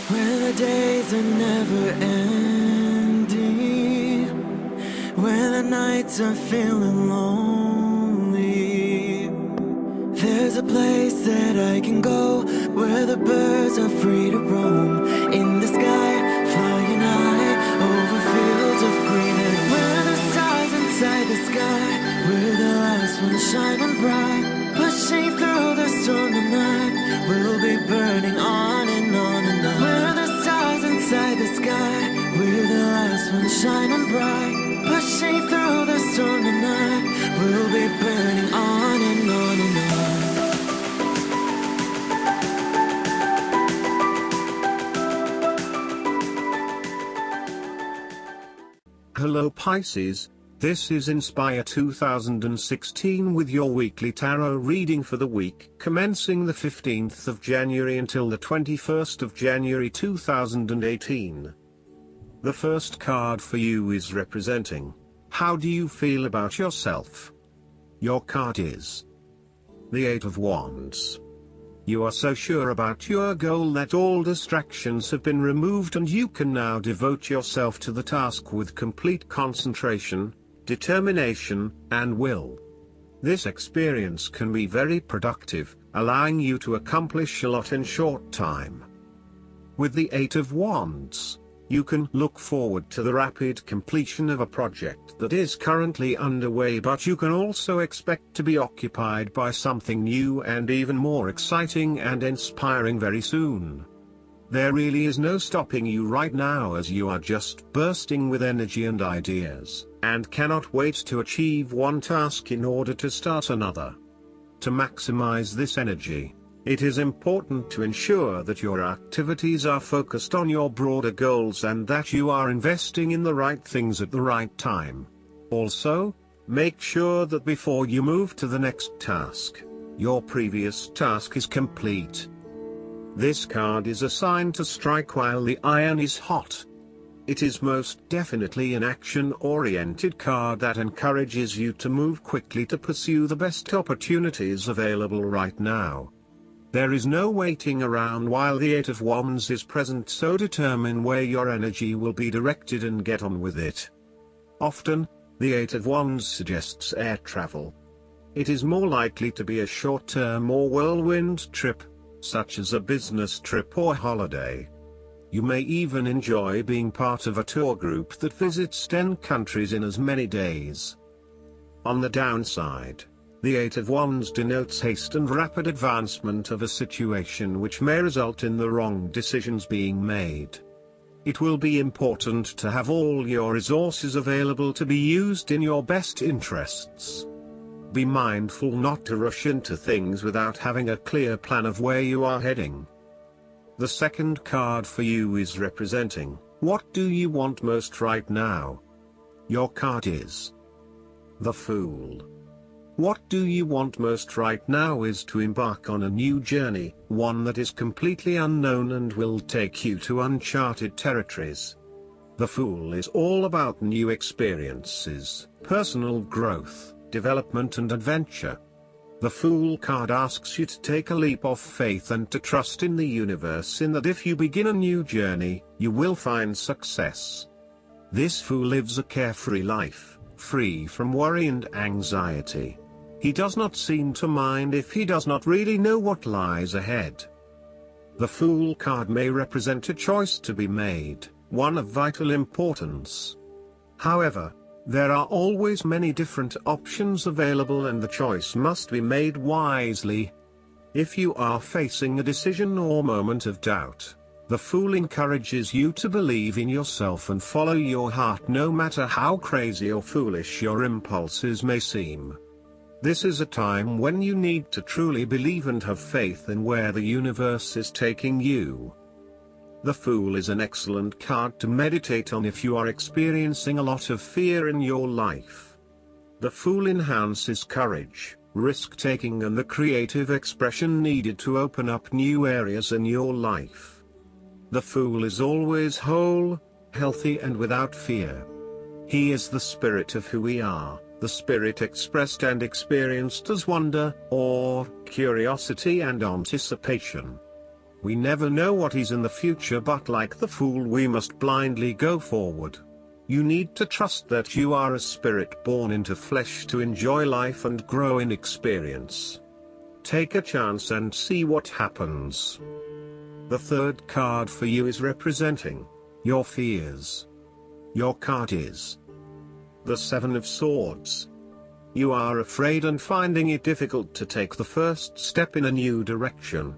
When the days are never ending, when the nights are feeling lonely, there's a place that I can go where the birds are free to roam. In the sky, flying high over fields of green. And where the stars inside the sky, where the last one's shining bright, pushing through the storm tonight, we'll be burning on and on and on. Where the stars inside the sky, where the last one's shining bright, pushing through the storm tonight, we'll be burning on and on and on. Hello Pisces, this is Inspire 2016 with your weekly tarot reading for the week commencing the 15th of January until the 21st of January 2018. The first card for you is representing, how do you feel about yourself? Your card is the Eight of Wands. You are so sure about your goal that all distractions have been removed and you can now devote yourself to the task with complete concentration, determination, and will. This experience can be very productive, allowing you to accomplish a lot in short time. With the Eight of Wands, you can look forward to the rapid completion of a project that is currently underway, but you can also expect to be occupied by something new and even more exciting and inspiring very soon. There really is no stopping you right now, as you are just bursting with energy and ideas, and cannot wait to achieve one task in order to start another. To maximize this energy, it is important to ensure that your activities are focused on your broader goals and that you are investing in the right things at the right time. Also, make sure that before you move to the next task, your previous task is complete. This card is a sign to strike while the iron is hot. It is most definitely an action-oriented card that encourages you to move quickly to pursue the best opportunities available right now. There is no waiting around while the Eight of Wands is present, so determine where your energy will be directed and get on with it. Often, the Eight of Wands suggests air travel. It is more likely to be a short-term or whirlwind trip, such as a business trip or holiday. You may even enjoy being part of a tour group that visits 10 countries in as many days. On the downside, the Eight of Wands denotes haste and rapid advancement of a situation which may result in the wrong decisions being made. It will be important to have all your resources available to be used in your best interests. Be mindful not to rush into things without having a clear plan of where you are heading. The second card for you is representing, what do you want most right now? Your card is the Fool. What do you want most right now is to embark on a new journey, one that is completely unknown and will take you to uncharted territories. The Fool is all about new experiences, personal growth, development and adventure. The Fool card asks you to take a leap of faith and to trust in the universe in that if you begin a new journey, you will find success. This Fool lives a carefree life, free from worry and anxiety. He does not seem to mind if he does not really know what lies ahead. The Fool card may represent a choice to be made, one of vital importance. However, there are always many different options available and the choice must be made wisely. If you are facing a decision or moment of doubt, the Fool encourages you to believe in yourself and follow your heart no matter how crazy or foolish your impulses may seem. This is a time when you need to truly believe and have faith in where the universe is taking you. The Fool is an excellent card to meditate on if you are experiencing a lot of fear in your life. The Fool enhances courage, risk-taking and the creative expression needed to open up new areas in your life. The Fool is always whole, healthy and without fear. He is the spirit of who we are, the spirit expressed and experienced as wonder, awe, curiosity and anticipation. We never know what is in the future, but like the fool we must blindly go forward. You need to trust that you are a spirit born into flesh to enjoy life and grow in experience. Take a chance and see what happens. The third card for you is representing your fears. Your card is the Seven of Swords. You are afraid and finding it difficult to take the first step in a new direction.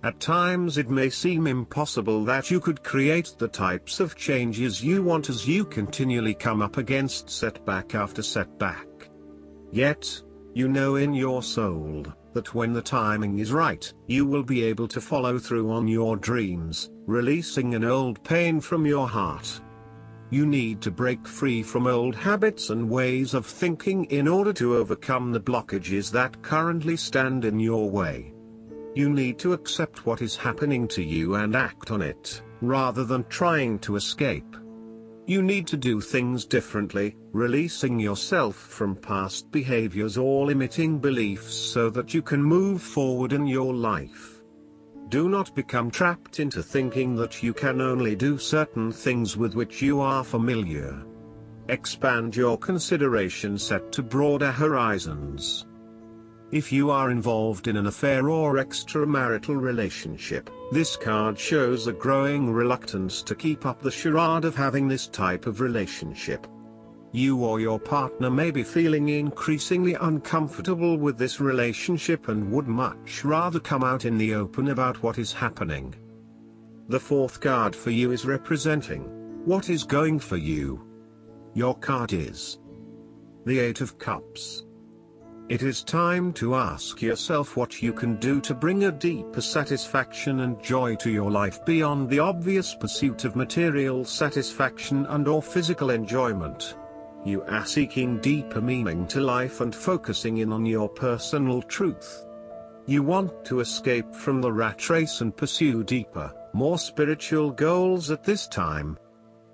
At times it may seem impossible that you could create the types of changes you want as you continually come up against setback after setback. Yet, you know in your soul that when the timing is right, you will be able to follow through on your dreams, releasing an old pain from your heart. You need to break free from old habits and ways of thinking in order to overcome the blockages that currently stand in your way. You need to accept what is happening to you and act on it, rather than trying to escape. You need to do things differently, releasing yourself from past behaviors or limiting beliefs so that you can move forward in your life. Do not become trapped into thinking that you can only do certain things with which you are familiar. Expand your consideration set to broader horizons. If you are involved in an affair or extramarital relationship, this card shows a growing reluctance to keep up the charade of having this type of relationship. You or your partner may be feeling increasingly uncomfortable with this relationship and would much rather come out in the open about what is happening. The fourth card for you is representing what is going for you. Your card is the Eight of Cups. It is time to ask yourself what you can do to bring a deeper satisfaction and joy to your life beyond the obvious pursuit of material satisfaction and/or physical enjoyment. You are seeking deeper meaning to life and focusing in on your personal truth. You want to escape from the rat race and pursue deeper, more spiritual goals at this time.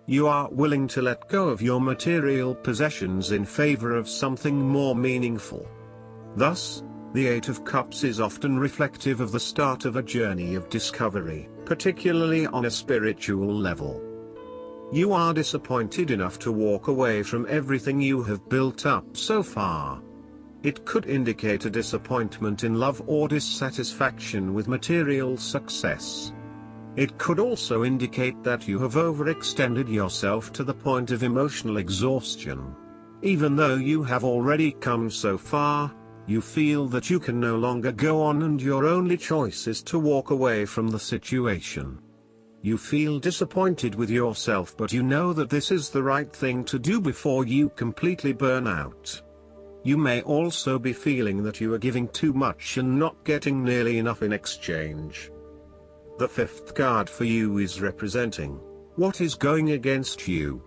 You are willing to let go of your material possessions in favor of something more meaningful. Thus, the Eight of Cups is often reflective of the start of a journey of discovery, particularly on a spiritual level. You are disappointed enough to walk away from everything you have built up so far. It could indicate a disappointment in love or dissatisfaction with material success. It could also indicate that you have overextended yourself to the point of emotional exhaustion. Even though you have already come so far, you feel that you can no longer go on and your only choice is to walk away from the situation. You feel disappointed with yourself, but you know that this is the right thing to do before you completely burn out. You may also be feeling that you are giving too much and not getting nearly enough in exchange. The fifth card for you is representing what is going against you.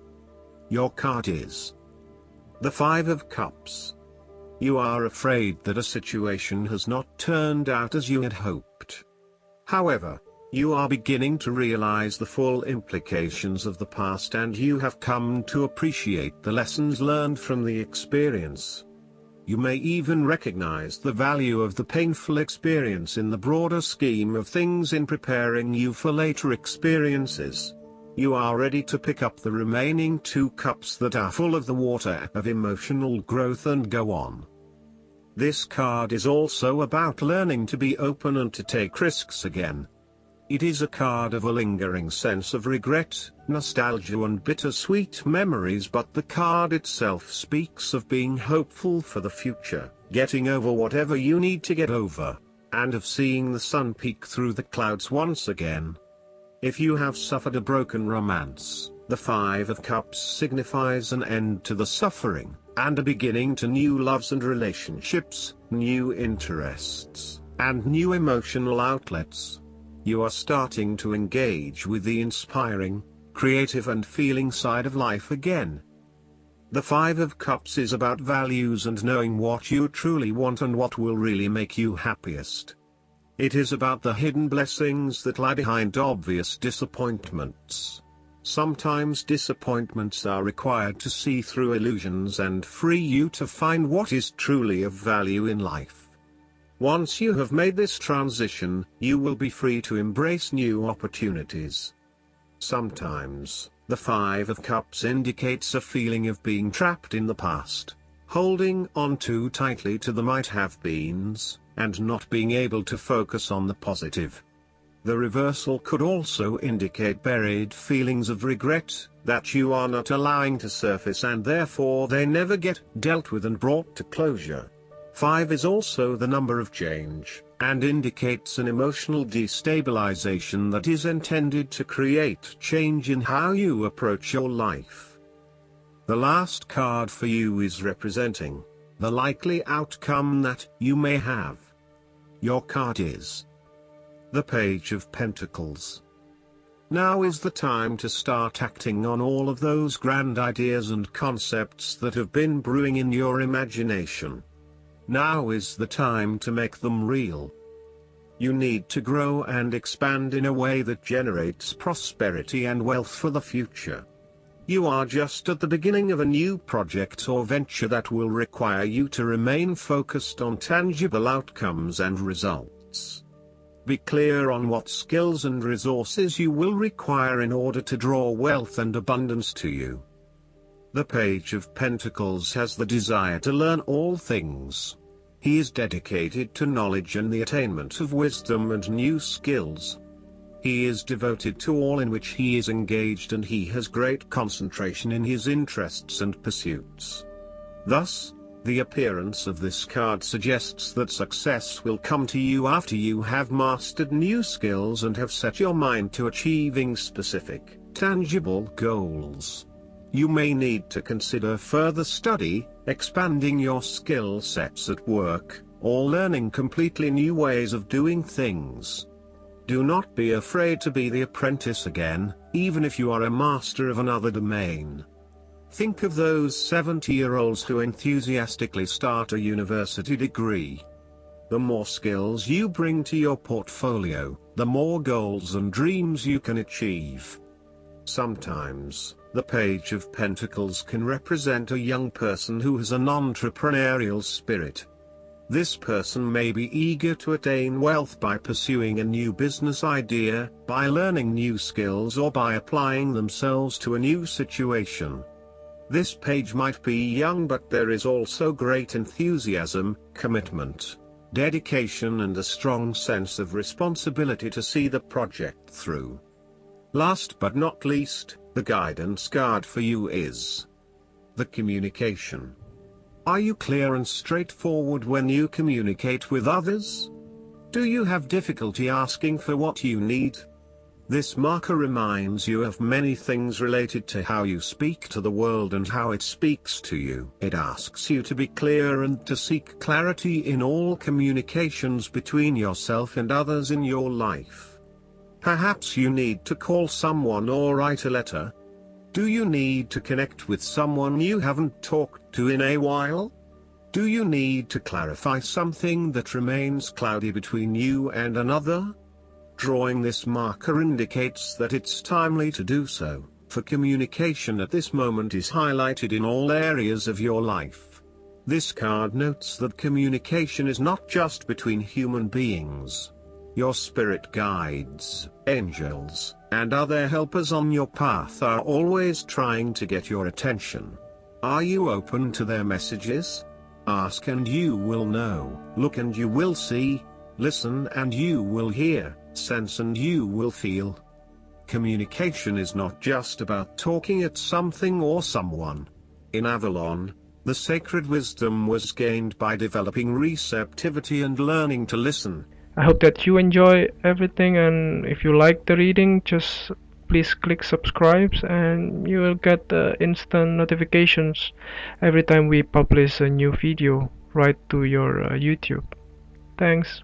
Your card is the Five of Cups. You are afraid that a situation has not turned out as you had hoped. However, you are beginning to realize the full implications of the past and you have come to appreciate the lessons learned from the experience. You may even recognize the value of the painful experience in the broader scheme of things in preparing you for later experiences. You are ready to pick up the remaining two cups that are full of the water of emotional growth and go on. This card is also about learning to be open and to take risks again. It is a card of a lingering sense of regret, nostalgia and bittersweet memories, but the card itself speaks of being hopeful for the future, getting over whatever you need to get over, and of seeing the sun peek through the clouds once again. If you have suffered a broken romance, the Five of Cups signifies an end to the suffering, and a beginning to new loves and relationships, new interests, and new emotional outlets. You are starting to engage with the inspiring, creative and feeling side of life again. The Five of Cups is about values and knowing what you truly want and what will really make you happiest. It is about the hidden blessings that lie behind obvious disappointments. Sometimes disappointments are required to see through illusions and free you to find what is truly of value in life. Once you have made this transition, you will be free to embrace new opportunities. Sometimes, the Five of Cups indicates a feeling of being trapped in the past, holding on too tightly to the might-have-beens, and not being able to focus on the positive. The reversal could also indicate buried feelings of regret, that you are not allowing to surface and therefore they never get dealt with and brought to closure. 5 is also the number of change, and indicates an emotional destabilization that is intended to create change in how you approach your life. The last card for you is representing the likely outcome that you may have. Your card is the Page of Pentacles. Now is the time to start acting on all of those grand ideas and concepts that have been brewing in your imagination. Now is the time to make them real. You need to grow and expand in a way that generates prosperity and wealth for the future. You are just at the beginning of a new project or venture that will require you to remain focused on tangible outcomes and results. Be clear on what skills and resources you will require in order to draw wealth and abundance to you. The Page of Pentacles has the desire to learn all things. He is dedicated to knowledge and the attainment of wisdom and new skills. He is devoted to all in which he is engaged, and he has great concentration in his interests and pursuits. Thus, the appearance of this card suggests that success will come to you after you have mastered new skills and have set your mind to achieving specific, tangible goals. You may need to consider further study, expanding your skill sets at work, or learning completely new ways of doing things. Do not be afraid to be the apprentice again, even if you are a master of another domain. Think of those 70-year-olds who enthusiastically start a university degree. The more skills you bring to your portfolio, the more goals and dreams you can achieve. Sometimes, the Page of Pentacles can represent a young person who has an entrepreneurial spirit. This person may be eager to attain wealth by pursuing a new business idea, by learning new skills, or by applying themselves to a new situation. This page might be young, but there is also great enthusiasm, commitment, dedication, and a strong sense of responsibility to see the project through. Last but not least, the guidance card for you is the Communication. Are you clear and straightforward when you communicate with others? Do you have difficulty asking for what you need? This marker reminds you of many things related to how you speak to the world and how it speaks to you. It asks you to be clear and to seek clarity in all communications between yourself and others in your life. Perhaps you need to call someone or write a letter. Do you need to connect with someone you haven't talked to in a while? Do you need to clarify something that remains cloudy between you and another? Drawing this marker indicates that it's timely to do so, for communication at this moment is highlighted in all areas of your life. This card notes that communication is not just between human beings. Your spirit guides, angels, and other helpers on your path are always trying to get your attention. Are you open to their messages? Ask and you will know, look and you will see, listen and you will hear, sense and you will feel. Communication is not just about talking at something or someone. In Avalon, the sacred wisdom was gained by developing receptivity and learning to listen. I hope that you enjoy everything, and if you like the reading, just please click subscribe and you will get instant notifications every time we publish a new video right to your YouTube. Thanks.